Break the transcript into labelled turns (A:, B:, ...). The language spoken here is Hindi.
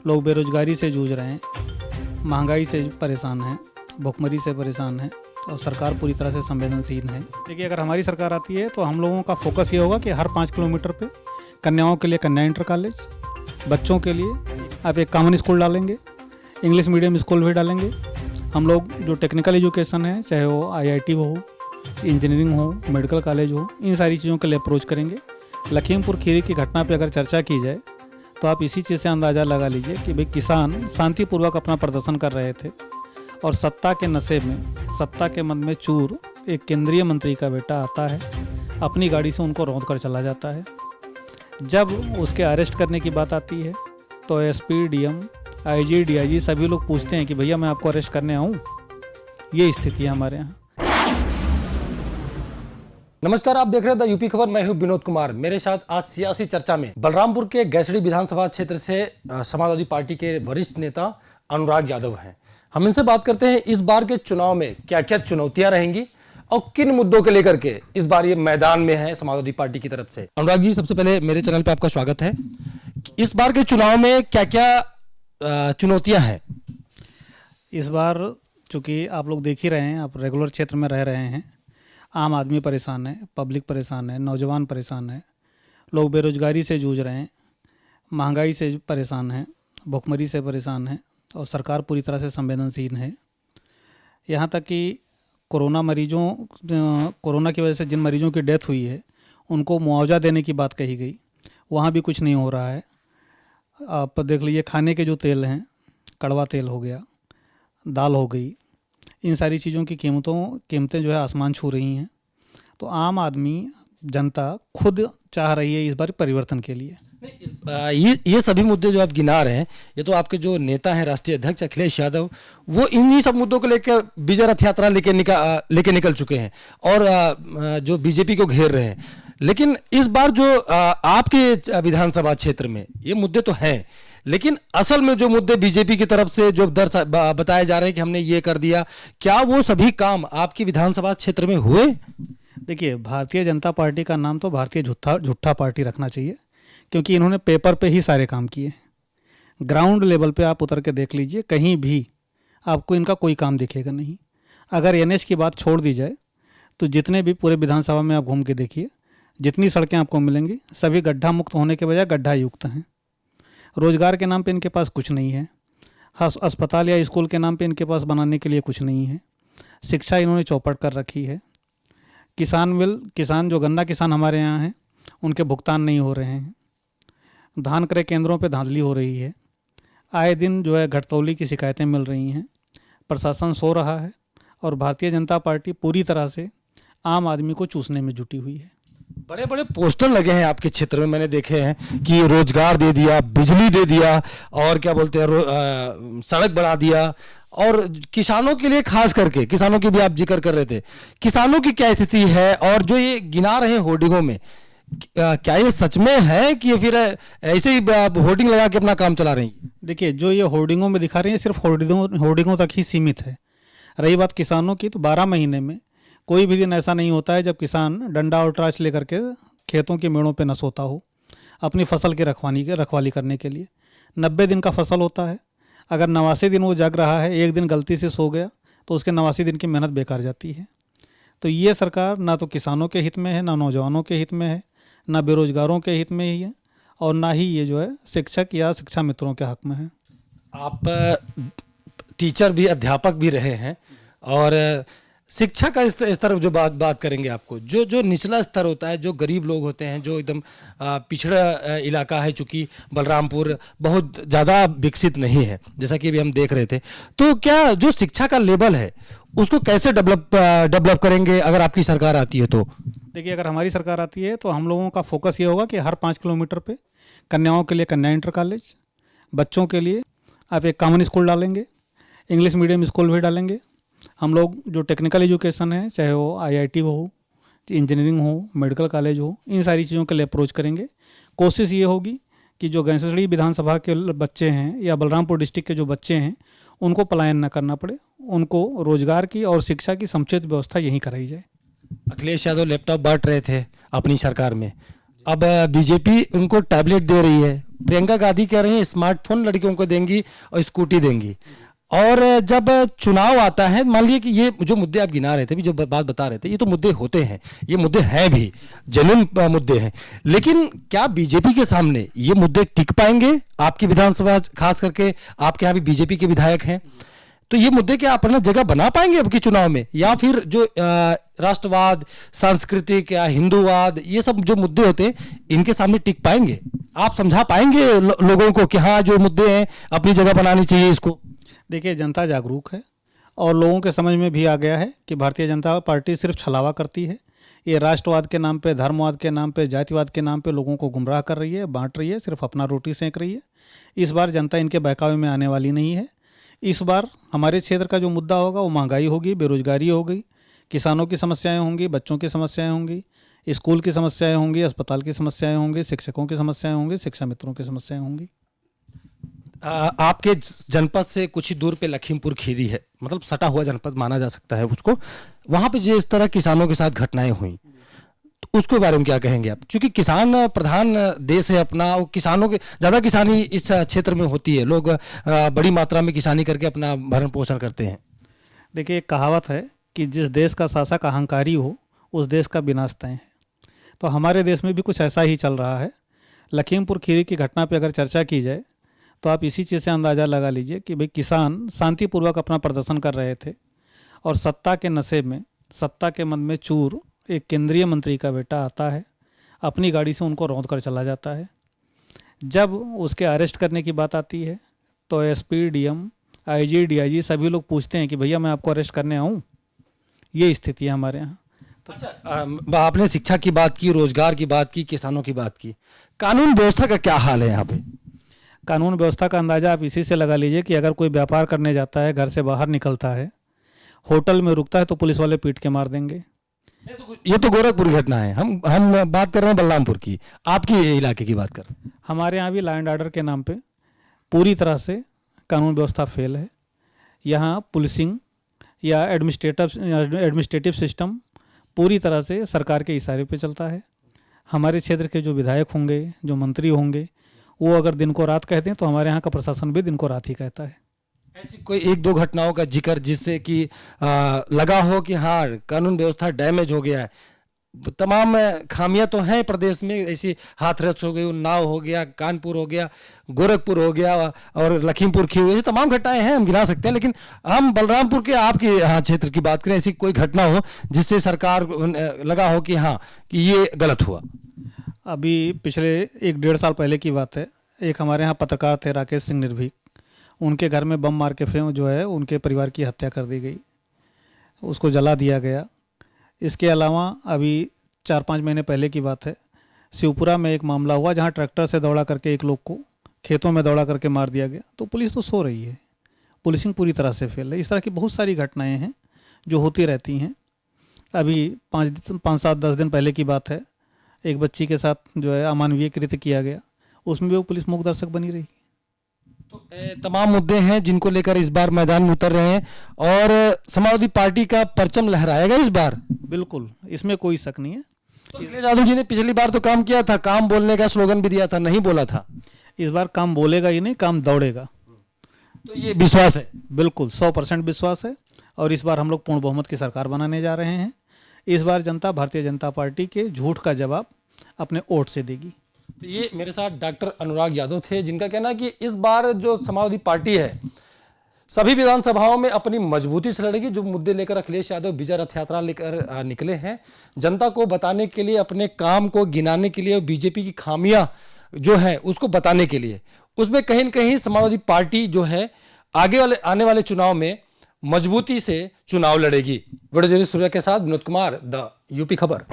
A: लोग बेरोजगारी से जूझ रहे हैं, महंगाई से परेशान हैं, भुखमरी से परेशान हैं और सरकार पूरी तरह से संवेदनशील है। देखिए, अगर हमारी सरकार आती है तो हम लोगों का फोकस ये होगा कि हर 5 किलोमीटर पे कन्याओं के लिए कन्या इंटर कॉलेज, बच्चों के लिए आप एक कॉमन स्कूल डालेंगे, इंग्लिश मीडियम स्कूल भी डालेंगे। हम लोग जो टेक्निकल एजुकेशन है, चाहे वो IIT हो, इंजीनियरिंग हो, मेडिकल कॉलेज हो, इन सारी चीज़ों के लिए अप्रोच करेंगे। लखीमपुर खीरी की घटना पे अगर चर्चा की जाए तो आप इसी चीज़ से अंदाज़ा लगा लीजिए कि भाई किसान शांतिपूर्वक अपना प्रदर्शन कर रहे थे और सत्ता के नशे में, सत्ता के मन में चूर एक केंद्रीय मंत्री का बेटा आता है, अपनी गाड़ी से उनको रौंद कर चला जाता है। जब उसके अरेस्ट करने की बात आती है तो SP, DM, IG, DIG सभी लोग पूछते हैं कि भैया मैं आपको अरेस्ट करने आऊँ। ये स्थिति है हमारे यहाँ।
B: नमस्कार, आप देख रहे हैं द यूपी खबर। मैं हूं विनोद कुमार। मेरे साथ आज सियासी चर्चा में बलरामपुर के गैसडी विधानसभा क्षेत्र से समाजवादी पार्टी के वरिष्ठ नेता अनुराग यादव हैं। हम इनसे बात करते हैं इस बार के चुनाव में क्या क्या चुनौतियां रहेंगी और किन मुद्दों को लेकर के इस बार ये मैदान में है समाजवादी पार्टी की तरफ से। अनुराग जी, सबसे पहले मेरे चैनल पर आपका स्वागत है। इस बार के चुनाव में क्या क्या चुनौतियां हैं?
A: इस बार चूँकि आप लोग देख ही रहे हैं, आप रेगुलर क्षेत्र में रह रहे हैं, आम आदमी परेशान है, पब्लिक परेशान है, नौजवान परेशान है, लोग बेरोजगारी से जूझ रहे हैं, महंगाई से परेशान हैं, भुखमरी से परेशान हैं और सरकार पूरी तरह से संवेदनशील है। यहाँ तक कि कोरोना की वजह से जिन मरीजों की डेथ हुई है उनको मुआवजा देने की बात कही गई, वहाँ भी कुछ नहीं हो रहा है। आप देख लीजिए, खाने के जो तेल हैं, कड़वा तेल हो गया, दाल हो गई, इन सारी चीज़ों की कीमतें जो है आसमान छू रही हैं। तो आम आदमी जनता खुद चाह रही है इस बार परिवर्तन के लिए।
B: ये सभी मुद्दे जो आप गिना रहे हैं, ये तो आपके जो नेता हैं राष्ट्रीय अध्यक्ष अखिलेश यादव, वो इन्हीं सब मुद्दों को लेकर विजय रथ यात्रा लेके निकल चुके हैं और जो बीजेपी को घेर रहे हैं। लेकिन इस बार जो आपके विधानसभा क्षेत्र में ये मुद्दे तो हैं, लेकिन असल में जो मुद्दे बीजेपी की तरफ से जो बताए जा रहे हैं कि हमने ये कर दिया, क्या वो सभी काम आपकी विधानसभा क्षेत्र में हुए?
A: देखिए, भारतीय जनता पार्टी का नाम तो भारतीय झूठा पार्टी रखना चाहिए, क्योंकि इन्होंने पेपर पे ही सारे काम किए हैं। ग्राउंड लेवल पे आप उतर के देख लीजिए, कहीं भी आपको इनका कोई काम दिखेगा नहीं। अगर NH की बात छोड़ दी जाए तो जितने भी पूरे विधानसभा में आप घूम के देखिए, जितनी सड़कें आपको मिलेंगी सभी गड्ढा मुक्त होने के बजाय गड्ढा युक्त हैं। रोजगार के नाम पे इनके पास कुछ नहीं है, अस्पताल या स्कूल के नाम पे इनके पास बनाने के लिए कुछ नहीं है। शिक्षा इन्होंने चौपट कर रखी है। किसान जो गन्ना किसान हमारे यहाँ हैं, उनके भुगतान नहीं हो रहे हैं। धान क्रय केंद्रों पे धांधली हो रही है। आए दिन जो है घटतौली की शिकायतें मिल रही हैं। प्रशासन सो रहा है और भारतीय जनता पार्टी पूरी तरह से आम आदमी को चूसने में जुटी हुई है।
B: बड़े बड़े पोस्टर लगे हैं आपके क्षेत्र में, मैंने देखे हैं कि रोजगार दे दिया, बिजली दे दिया और क्या बोलते हैं सड़क बना दिया। और किसानों के लिए, खास करके किसानों की भी आप जिक्र कर रहे थे, किसानों की क्या स्थिति है? और जो ये गिना रहे हैं होर्डिंगों में, क्या ये सच में है कि फिर ऐसे ही होर्डिंग लगा के अपना काम चला रही हैं?
A: देखिए, जो ये होर्डिंगों में दिखा रही है सिर्फ होर्डिंगों तक ही सीमित है। रही बात किसानों की, तो 12 महीने में कोई भी दिन ऐसा नहीं होता है जब किसान डंडा और ट्राच लेकर के खेतों के मेड़ों पे न सोता हो अपनी फसल की रखवाली करने के लिए। 90 दिन का फसल होता है। अगर 89 दिन वो जग रहा है, एक दिन गलती से सो गया तो उसके 89 दिन की मेहनत बेकार जाती है। तो ये सरकार ना तो किसानों के हित में है, ना नौजवानों के हित में है, ना बेरोजगारों के हित में ही है और ना ही ये जो है शिक्षक या शिक्षा मित्रों के हक में है।
B: आप टीचर भी, अध्यापक भी रहे हैं और शिक्षा का स्तर जो बात करेंगे, आपको जो निचला स्तर होता है, जो गरीब लोग होते हैं, जो एकदम पिछड़ा इलाका है, चूँकि बलरामपुर बहुत ज़्यादा विकसित नहीं है जैसा कि अभी हम देख रहे थे, तो क्या जो शिक्षा का लेवल है उसको कैसे डेवलप करेंगे अगर आपकी सरकार आती है तो?
A: देखिए, अगर हमारी सरकार आती है तो हम लोगों का फोकस ये होगा कि हर 5 किलोमीटर पे कन्याओं के लिए कन्या इंटर कॉलेज, बच्चों के लिए आप एक कॉमन स्कूल डालेंगे, इंग्लिश मीडियम स्कूल भी डालेंगे। हम लोग जो टेक्निकल एजुकेशन है, चाहे वो IIT हो, इंजीनियरिंग हो, मेडिकल कॉलेज हो, इन सारी चीज़ों के लिए अप्रोच करेंगे। कोशिश ये होगी कि जो गैसडी विधानसभा के बच्चे हैं या बलरामपुर डिस्ट्रिक्ट के जो बच्चे हैं उनको पलायन न करना पड़े, उनको रोजगार की और शिक्षा की समुचित व्यवस्था यहीं कराई जाए।
B: अखिलेश यादव लैपटॉप बांट रहे थे अपनी सरकार में, अब बीजेपी उनको टैबलेट दे रही है, प्रियंका गांधी कह रही हैं स्मार्टफोन लड़कियों को देंगी और स्कूटी देंगी। और जब चुनाव आता है, मान लीजिए कि ये जो मुद्दे आप गिना रहे थे, भी जो बात बता रहे थे, ये तो मुद्दे होते हैं, ये मुद्दे हैं भी, जेन्युइन मुद्दे हैं, लेकिन क्या बीजेपी के सामने ये मुद्दे टिक पाएंगे? आपकी विधानसभा, खास करके आपके यहाँ भी बीजेपी के विधायक हैं, तो ये मुद्दे क्या अपना जगह बना पाएंगे अब के चुनाव में, या फिर जो राष्ट्रवाद, सांस्कृतिक या हिंदूवाद, ये सब जो मुद्दे होते हैं, इनके सामने टिक पाएंगे? आप समझा पाएंगे लोगों को कि हाँ जो मुद्दे हैं अपनी जगह बनानी चाहिए इसको?
A: देखिए, जनता जागरूक है और लोगों के समझ में भी आ गया है कि भारतीय जनता पार्टी सिर्फ छलावा करती है। ये राष्ट्रवाद के नाम पे, धर्मवाद के नाम पे, जातिवाद के नाम पे लोगों को गुमराह कर रही है, बांट रही है, सिर्फ अपना रोटी सेंक रही है। इस बार जनता इनके बहकावे में आने वाली नहीं है। इस बार हमारे क्षेत्र का जो मुद्दा होगा वो महंगाई होगी, बेरोजगारी होगी, किसानों की समस्याएं होंगी, बच्चों की समस्याएं होंगी, स्कूल की समस्याएं होंगी, अस्पताल की समस्याएं होंगी, शिक्षकों की समस्याएं होंगी, शिक्षा मित्रों की समस्याएं होंगी।
B: आपके जनपद से कुछ ही दूर पे लखीमपुर खीरी है, मतलब सटा हुआ जनपद माना जा सकता है उसको, वहां पे जो इस तरह किसानों के साथ घटनाएं हुई, तो उसके बारे में क्या कहेंगे आप? क्योंकि किसान प्रधान देश है अपना, और किसानों के ज़्यादा किसानी इस क्षेत्र में होती है, लोग बड़ी मात्रा में किसानी करके अपना भरण पोषण करते हैं।
A: देखिए, एक कहावत है कि जिस देश का शासक अहंकारी हो उस देश का विनाश तय है। तो हमारे देश में भी कुछ ऐसा ही चल रहा है। लखीमपुर खीरी की घटना पे अगर चर्चा की जाए तो आप इसी चीज़ से अंदाज़ा लगा लीजिए कि भाई किसान शांतिपूर्वक अपना प्रदर्शन कर रहे थे और सत्ता के नशे में, सत्ता के मन में चूर एक केंद्रीय मंत्री का बेटा आता है, अपनी गाड़ी से उनको रौंद कर चला जाता है। जब उसके अरेस्ट करने की बात आती है तो एसपी, डीएम, आईजी, डीआईजी सभी लोग पूछते हैं कि भैया मैं आपको अरेस्ट करने आऊँ। ये स्थिति है हमारे यहाँ।
B: तो अच्छा, आपने शिक्षा की बात की, रोजगार की बात की, किसानों की बात की, कानून व्यवस्था का क्या हाल है यहाँ पे?
A: कानून व्यवस्था का अंदाज़ा आप इसी से लगा लीजिए कि अगर कोई व्यापार करने जाता है, घर से बाहर निकलता है, होटल में रुकता है तो पुलिस वाले पीट के मार देंगे।
B: ये तो गोरखपुर की घटना है, हम बात कर रहे हैं बलरामपुर की, आपकी इलाके की बात कर रहे हैं।
A: हमारे यहाँ भी लॉ एंड ऑर्डर के नाम पे पूरी तरह से कानून व्यवस्था फेल है। यहाँ पुलिसिंग या एडमिनिस्ट्रेटिव सिस्टम पूरी तरह से सरकार के इशारे पे चलता है। हमारे क्षेत्र के जो विधायक होंगे, जो मंत्री होंगे, वो अगर दिन को रात कहते हैं तो हमारे यहाँ का प्रशासन भी दिन को रात ही कहता है।
B: ऐसी कोई एक दो घटनाओं का जिक्र जिससे कि लगा हो कि हाँ कानून व्यवस्था डैमेज हो गया है? तमाम खामियां तो हैं प्रदेश में, ऐसी हाथरस हो गई, उन्नाव हो गया, कानपुर हो गया, गोरखपुर हो गया और लखीमपुर खीरी, ऐसी तमाम घटनाएं हैं, हम गिना सकते हैं। लेकिन हम बलरामपुर के आपके यहाँ क्षेत्र की बात करें, ऐसी कोई घटना हो जिससे सरकार लगा हो कि हाँ कि ये गलत हुआ?
A: अभी पिछले 1-1.5 साल पहले की बात है। एक हमारे यहाँ पत्रकार थे राकेश सिंह निर्भीक, उनके घर में बम मार के जो है उनके परिवार की हत्या कर दी गई, उसको जला दिया गया। इसके अलावा अभी 4-5 महीने पहले की बात है, शिवपुरा में एक मामला हुआ जहां ट्रैक्टर से दौड़ा करके एक लोग को खेतों में दौड़ा करके मार दिया गया। तो पुलिस तो सो रही है, पुलिसिंग पूरी तरह से फेल है। इस तरह की बहुत सारी घटनाएं हैं जो होती रहती हैं। अभी 5-7-10 दिन पहले की बात है, एक बच्ची के साथ जो है अमानवीय कृत्य किया गया, उसमें भी वो पुलिस मूक दर्शक बनी रही।
B: तो तमाम मुद्दे हैं जिनको लेकर इस बार मैदान में उतर रहे हैं, और समाजवादी पार्टी का परचम लहराएगा इस बार?
A: बिल्कुल, इसमें कोई शक नहीं है।
B: तो अखिलेश यादव जी ने पिछली बार तो काम किया था, काम बोलने का स्लोगन भी दिया था, नहीं बोला था।
A: इस बार काम बोलेगा ही नहीं, काम दौड़ेगा।
B: तो ये विश्वास है?
A: बिल्कुल 100% विश्वास है। और इस बार हम लोग पूर्ण बहुमत की सरकार बनाने जा रहे हैं। इस बार जनता भारतीय जनता पार्टी के झूठ का जवाब अपने वोट से देगी।
B: तो ये मेरे साथ डॉक्टर अनुराग यादव थे, जिनका कहना है कि इस बार जो समाजवादी पार्टी है सभी विधानसभाओं में अपनी मजबूती से लड़ेगी। जो मुद्दे लेकर अखिलेश यादव विजय रथ यात्रा लेकर निकले हैं, जनता को बताने के लिए, अपने काम को गिनाने के लिए, बीजेपी की खामियां जो है उसको बताने के लिए, उसमें कहीं न कहीं समाजवादी पार्टी जो है आने वाले चुनाव में मजबूती से चुनाव लड़ेगी। वीडियो जर्नलिस्ट सूर्या के साथ विनोद कुमार, द यूपी खबर।